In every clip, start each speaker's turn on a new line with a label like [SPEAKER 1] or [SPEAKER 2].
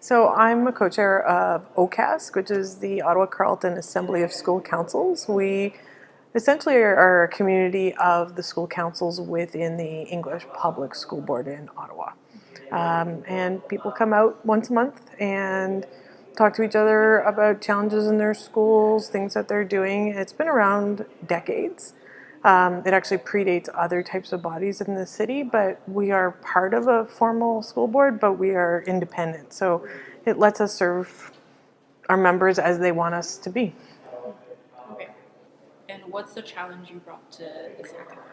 [SPEAKER 1] So I'm a co-chair of OCASC, which is the Ottawa Carleton Assembly of School Councils. We essentially are a community of the school councils within the English Public School Board in Ottawa. And people come out once a month and talk to each other about challenges in their schools, things that they're doing. It's been around decades. It actually predates other types of bodies in the city, but we are part of a formal school board, but we are independent. So it lets us serve our members as they want us to be.
[SPEAKER 2] Okay. And what's the challenge you brought to this hackathon?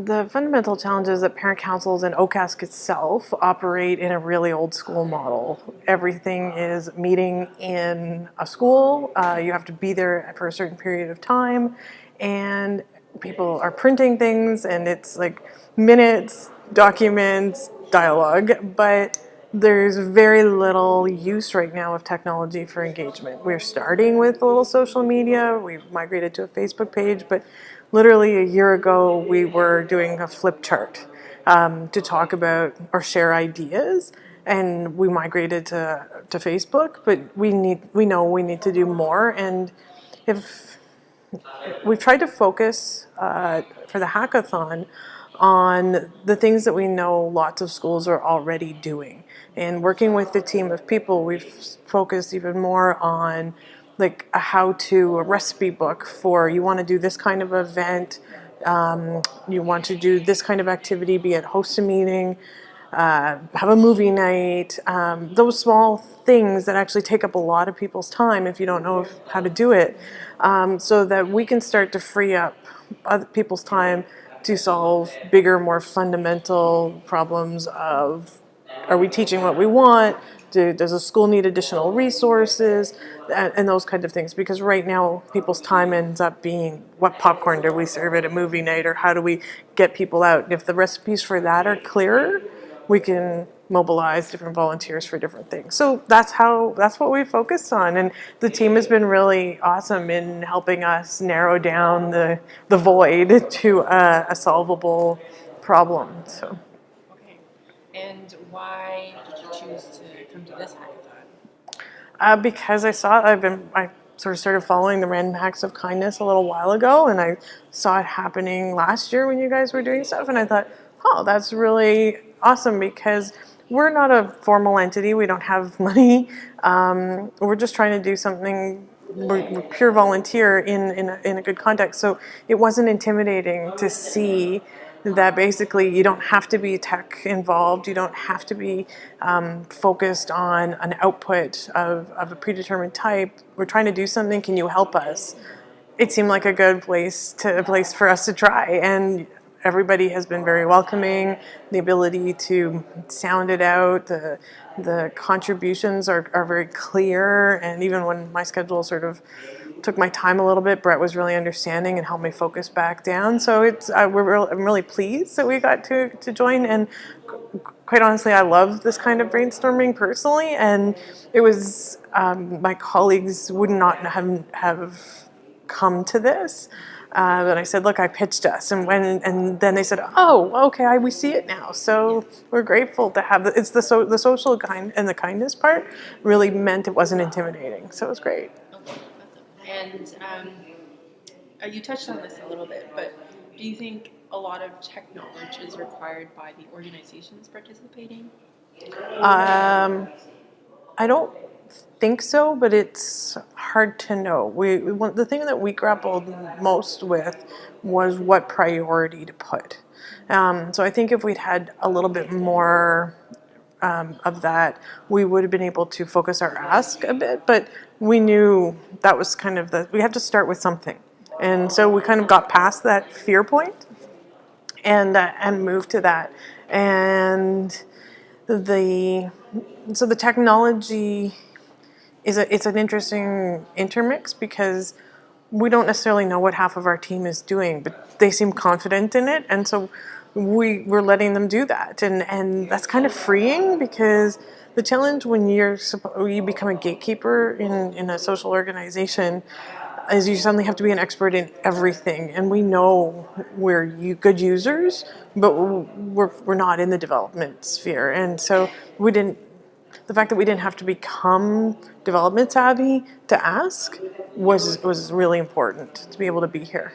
[SPEAKER 1] The fundamental challenge is that parent councils and OCASC itself operate in a really old school model. Everything is meeting in a school. You have to be there for a certain period of time, and people are printing things, and it's like minutes, documents, dialogue, but there's very little use right now of technology for engagement. We're starting with a little social media. We've migrated to a Facebook page, but literally a year ago we were doing a flip chart to talk about or share ideas, and we migrated to Facebook. But we know we need to do more, and if we've tried to focus for the hackathon on the things that we know lots of schools are already doing. And working with the team of people, we've focused even more on like a how-to, a recipe book for you want to do this kind of event, you want to do this kind of activity, be it host a meeting, have a movie night, those small things that actually take up a lot of people's time if you don't know how to do it, so that we can start to free up other people's time to solve bigger, more fundamental problems of, are we teaching what we want? Does a school need additional resources? And those kind of things. Because right now, people's time ends up being, what popcorn do we serve at a movie night? Or how do we get people out? And if the recipes for that are clearer, we can mobilize different volunteers for different things. So that's what we focused on. And the team has been really awesome in helping us narrow down the void to a solvable problem. So.
[SPEAKER 2] Okay. And why did you choose to come to this hackathon?
[SPEAKER 1] Because I sort of started following the Random Acts of Kindness a little while ago, and I saw it happening last year when you guys were doing stuff, and I thought, oh, that's really awesome, because we're not a formal entity. We don't have money. We're just trying to do something. We're pure volunteer in a good context. So it wasn't intimidating to see that basically you don't have to be tech involved. You don't have to be focused on an output of a predetermined type. We're trying to do something. Can you help us? It seemed like a good place for us to try, and everybody has been very welcoming. The ability to sound it out, the contributions are very clear, and even when my schedule sort of took my time a little bit, Brett was really understanding and helped me focus back down. So I'm really pleased that we got to join, and quite honestly, I love this kind of brainstorming personally, and it was my colleagues would not have come to this. And I said, look, I pitched us, and then they said, oh, okay, we see it now. So we're grateful to have it's the social kind and the kindness part really meant it wasn't intimidating. So it was great.
[SPEAKER 2] Okay, awesome. And you touched on this a little bit, but do you think a lot of technology is required by the organizations participating?
[SPEAKER 1] I don't think so, but it's hard to know. The thing that we grappled most with was what priority to put. So I think if we'd had a little bit more of that, we would have been able to focus our ask a bit. But we knew that was kind of we have to start with something, and so we kind of got past that fear point and moved to that. And the technology it's an interesting intermix, because we don't necessarily know what half of our team is doing, but they seem confident in it, and so we're letting them do that, and that's kind of freeing, because the challenge when you become a gatekeeper in a social organization is you suddenly have to be an expert in everything, and we know we're good users, but we're not in the development sphere, and so we didn't. the fact that we didn't have to become development savvy to ask was really important to be able to be here.